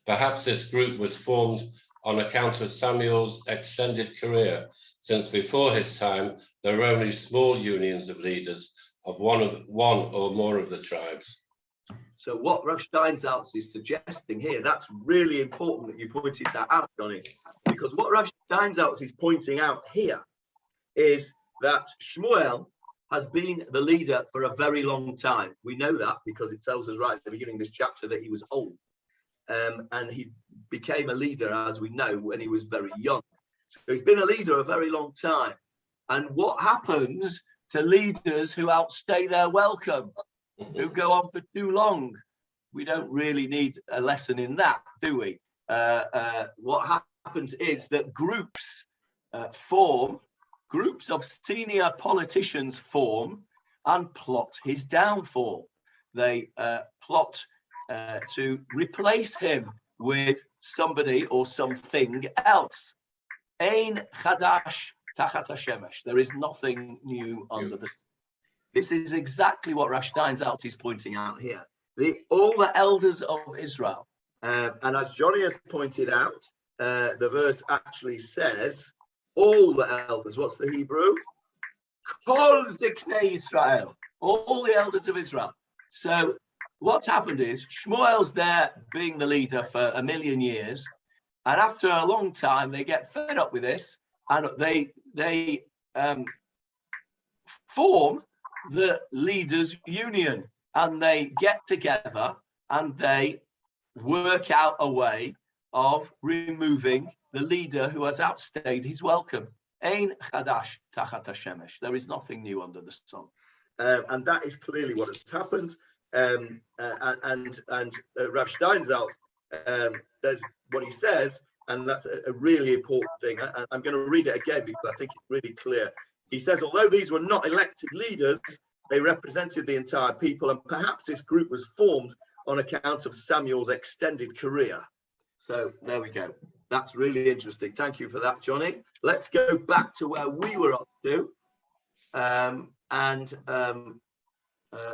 Perhaps this group was formed on account of Samuel's extended career, since before his time, there were only small unions of leaders of one or more of the tribes. So what Rav Steinsaltz is suggesting here, that's really important that you pointed that out, Johnny, because what Rav Steinsaltz is pointing out here is that Shmuel has been the leader for a very long time. We know that because it tells us right at the beginning of this chapter that he was old. And he became a leader, as we know, when he was very young. So he's been a leader a very long time. And what happens to leaders who outstay their welcome, who go on for too long? We don't really need a lesson in that, do we? What happens is that groups groups of senior politicians form and plot his downfall. They plot to replace him with somebody or something else. Ein chadash tachat hashemesh. There is nothing new under the sun. This is exactly what Rav Steinsaltz is pointing out here. All the elders of Israel, and as Johnny has pointed out, the verse actually says, all the elders. What's the Hebrew? Kol ziknei Israel. All the elders of Israel. So what's happened is Shmuel's there being the leader for 1,000,000 years, and after a long time they get fed up with this, and they form the leaders union, and they get together and they work out a way of removing the leader who has outstayed his welcome. Ein chadash tachat hashemesh. There is nothing new under the sun, and that is clearly what has happened. And Rav Steinsaltz does what he says, and that's a really important thing. I'm going to read it again because I think it's really clear. He says, although these were not elected leaders, They represented the entire people, and perhaps this group was formed on account of Samuel's extended career. So there we go. That's really interesting. Thank you for that, Johnny. Let's go back to where we were up to.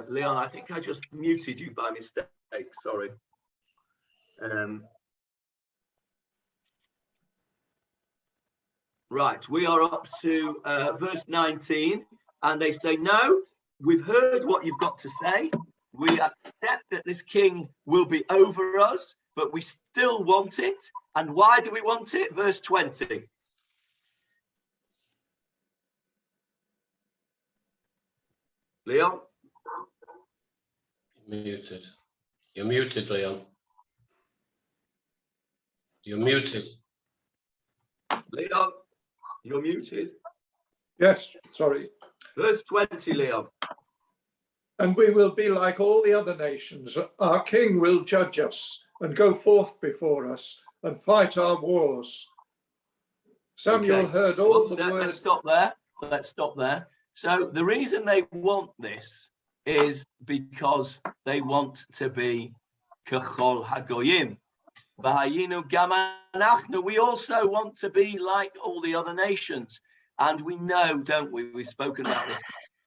Leon, I think I just muted you by mistake. Sorry. Right, we are up to verse 19, and they say, no, we've heard what you've got to say. We accept that this king will be over us, but we still want it. And why do we want it? Verse 20. Leon? Muted. You're muted, Leon. You're muted. Leon, you're muted. Yes, sorry. Verse 20, Leon. And we will be like all the other nations. Our king will judge us and go forth before us and fight our wars. Samuel heard all the words. Let's stop there. Let's stop there. So the reason they want this is because they want to be kachol hagoyim. We also want to be like all the other nations. And we know, don't we? We've spoken about this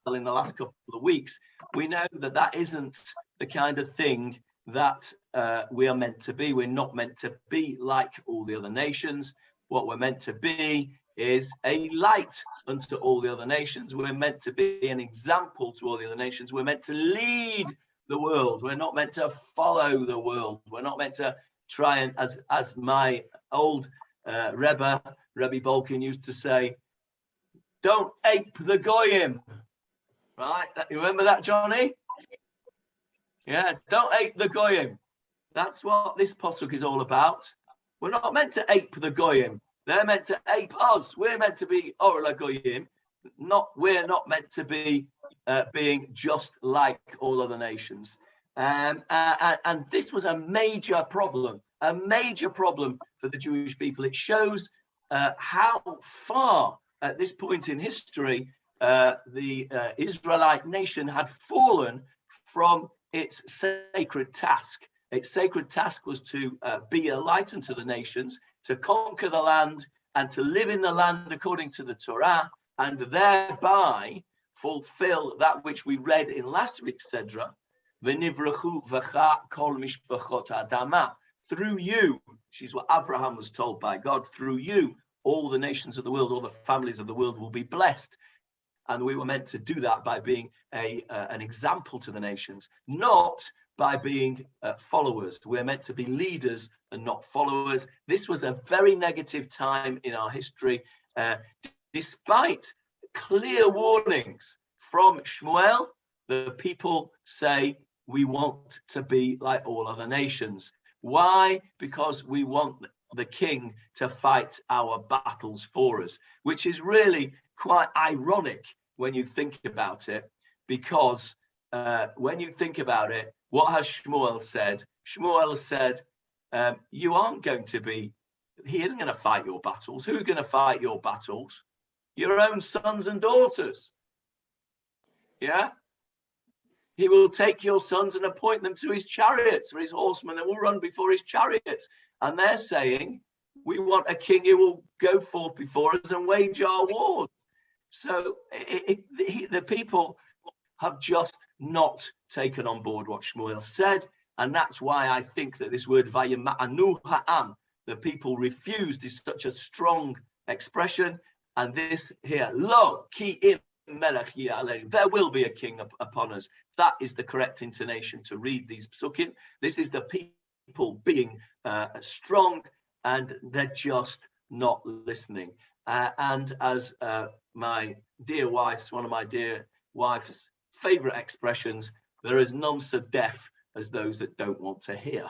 in the last couple of weeks. We know that that isn't the kind of thing that we are meant to be. We're not meant to be like all the other nations. What we're meant to be is a light unto all the other nations. We're meant to be an example to all the other nations. We're meant to lead the world. We're not meant to follow the world. We're not meant to try and, as my old Rebbe Bolkin used to say, don't ape the goyim. Right? You remember that, Johnny? Yeah, don't ape the goyim. That's what this pasuk is all about. We're not meant to ape the goyim. They're meant to ape us. We're meant to be orla goyim. We're not meant to be being just like all other nations. And this was a major problem for the Jewish people. It shows how far at this point in history the Israelite nation had fallen from its sacred task. Its sacred task was to be a light unto the nations, to conquer the land and to live in the land according to the Torah, and thereby fulfill that which we read in last week's Sedra, V'nivrachu v'cha kol mishpachot adama. Through you, which is what Abraham was told by God, through you, all the nations of the world, all the families of the world will be blessed. And we were meant to do that by being an example to the nations, not by being followers. We're meant to be leaders and not followers. This was a very negative time in our history, despite clear warnings from Shmuel. The people say we want to be like all other nations. Why? Because we want the king to fight our battles for us, which is really quite ironic when you think about it, because when you think about it, what has Shmuel said? Shmuel said, you aren't going to be, he isn't going to fight your battles. Who's going to fight your battles? Your own sons and daughters. Yeah? He will take your sons and appoint them to his chariots, or his horsemen, and will run before his chariots. And they're saying, we want a king who will go forth before us and wage our wars. So the people have just not taken on board what Shmuel said. And that's why I think that this word, vayima'anu ha'am, the people refused, is such a strong expression. And this here, lo, ki im melech ya'aleh, there will be a king upon us. That is the correct intonation to read these psukim. This is the people being strong, and they're just not listening. And as my dear wife's, one of my dear wife's favorite expressions, there is none so deaf as those that don't want to hear.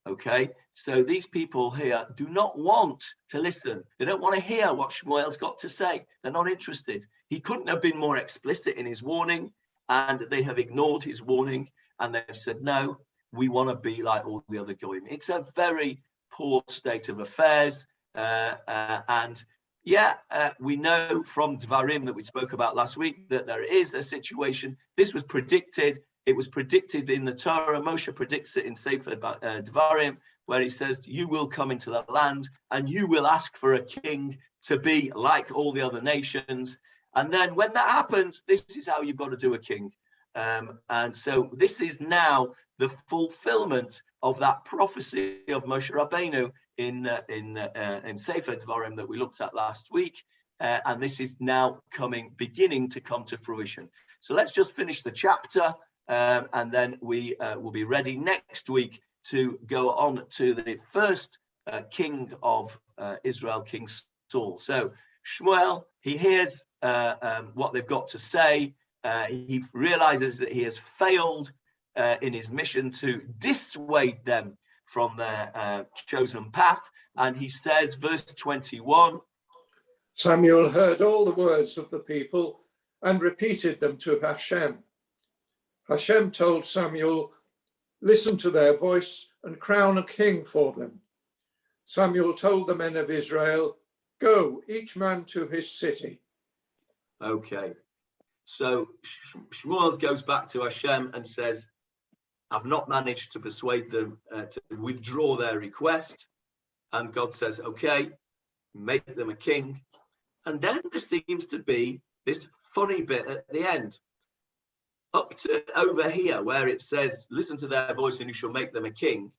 Okay, so these people here do not want to listen. They don't want to hear what Shmuel's got to say. They're not interested. He couldn't have been more explicit in his warning, and they have ignored his warning, and they've said, no, we want to be like all the other goyim. It's a very poor state of affairs, and we know from Dvarim that we spoke about last week that there is a situation. This was predicted. It was predicted in the Torah. Moshe predicts it in Sefer Dvarim, where he says, you will come into the land and you will ask for a king to be like all the other nations. And then when that happens, this is how you've got to do a king. And so this is now the fulfillment of that prophecy of Moshe Rabbeinu in Sefer Dvarim that we looked at last week. And this is now beginning to come to fruition. So let's just finish the chapter. And then we will be ready next week to go on to the first king of Israel, King Saul. So Shmuel, he hears what they've got to say. He realizes that he has failed in his mission to dissuade them from their chosen path. And he says, verse 21, Samuel heard all the words of the people and repeated them to Hashem. Hashem told Samuel, listen to their voice and crown a king for them. Samuel told the men of Israel, go, each man to his city. Okay, so Shmuel goes back to Hashem and says, I've not managed to persuade them to withdraw their request. And God says, okay, make them a king. And then there seems to be this funny bit at the end. Up to over here where it says, listen to their voice and you shall make them a king.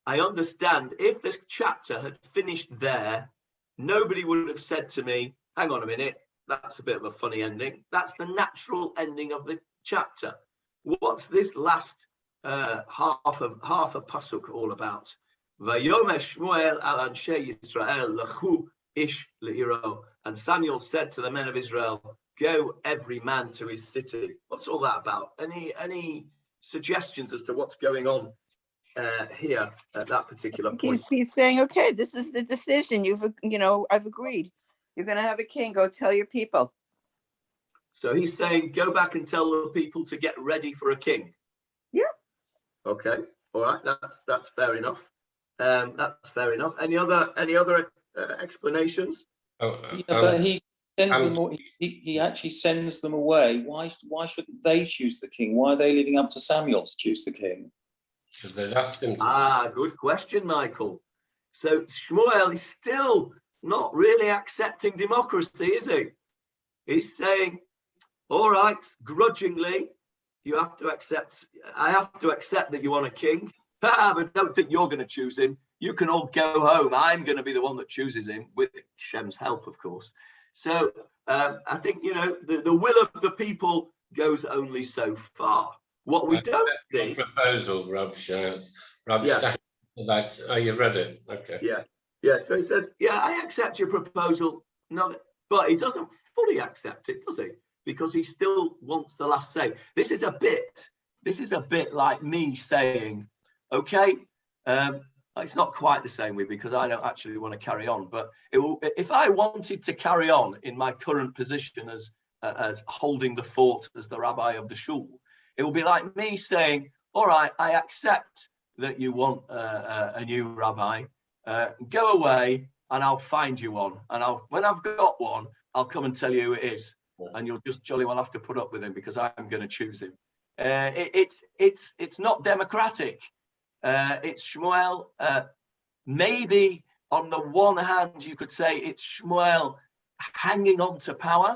I understand if this chapter had finished there, nobody would have said to me, hang on a minute, that's a bit of a funny ending. That's the natural ending of the chapter. What's this last half a pasuk all about? Vayomer Shmuel al anshe Yisrael lachu ish le'iro. And Samuel said to the men of Israel, go every man to his city. What's all that about? Any suggestions as to what's going on here at that particular point? He's saying, okay, this is the decision. I've agreed. You're going to have a king. Go tell your people. So he's saying, go back and tell the people to get ready for a king. Yeah. Okay. All right. That's fair enough. That's fair enough. Any other explanations? But he sends them. He actually sends them away. Why shouldn't they choose the king? Why are they leaving up to Samuel to choose the king? Because they'd asked him to. Good question, Michael. So Shmuel is still not really accepting democracy, is he? He's saying, all right, grudgingly, you have to accept. I have to accept that you want a king, but don't think you're going to choose him. You can all go home. I'm going to be the one that chooses him, with Shem's help, of course. So I think, the will of the people goes only so far. What we don't see. Proposal, Rob shouts. Rob shouts that. Oh, you've read it. Okay. Yeah. So he says, yeah, I accept your proposal. No, but he doesn't fully accept it, does he? Because he still wants the last say. This is a bit like me saying, okay, it's not quite the same way because I don't actually want to carry on. But if I wanted to carry on in my current position as holding the fort as the rabbi of the shul, it will be like me saying, all right, I accept that you want a new rabbi. Go away and I'll find you one. And when I've got one, I'll come and tell you who it is. And you'll just jolly well have to put up with him because I'm going to choose him. It's not democratic. It's Shmuel. Maybe on the one hand, you could say it's Shmuel hanging on to power.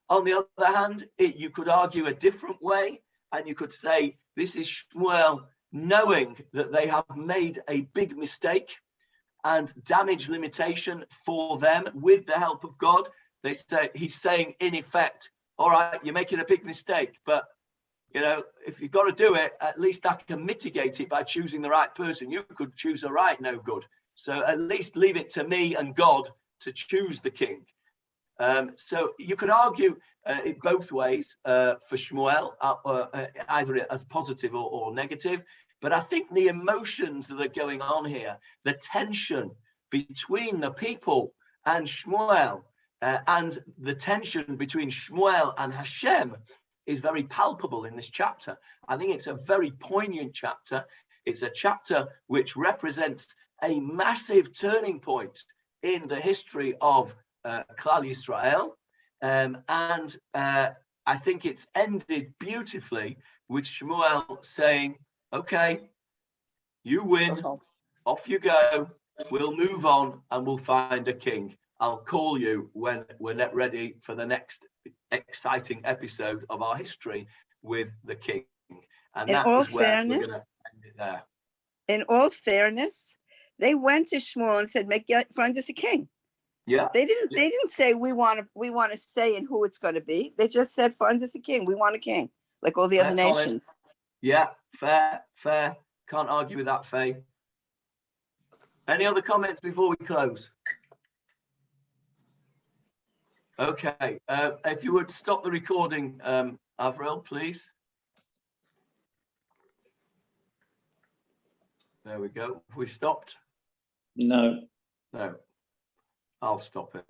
On the other hand, you could argue a different way. And you could say this is Shmuel knowing that they have made a big mistake and damage limitation for them with the help of God. He's saying, in effect, all right, you're making a big mistake, but if you've got to do it, at least I can mitigate it by choosing the right person. You could choose a right no good. So at least leave it to me and God to choose the king. So you could argue it both ways for Shmuel, either as positive or negative. But I think the emotions that are going on here, the tension between the people and Shmuel, and the tension between Shmuel and Hashem is very palpable in this chapter. I think it's a very poignant chapter. It's a chapter which represents a massive turning point in the history of Klal Yisrael. And I think it's ended beautifully with Shmuel saying, okay, you win, off you go, we'll move on and we'll find a king. I'll call you when we're not ready for the next exciting episode of our history with the king. And that is where we're going to end it there. In all fairness, they went to Shmuel and said, find us a king. Yeah. They didn't say we want to say in who it's going to be. They just said, find us a king. We want a king, like all the other nations. Yeah, fair. Can't argue with that, Faye. Any other comments before we close? Okay, if you would stop the recording, Avril, please. There we go. Have we stopped? No. No. I'll stop it.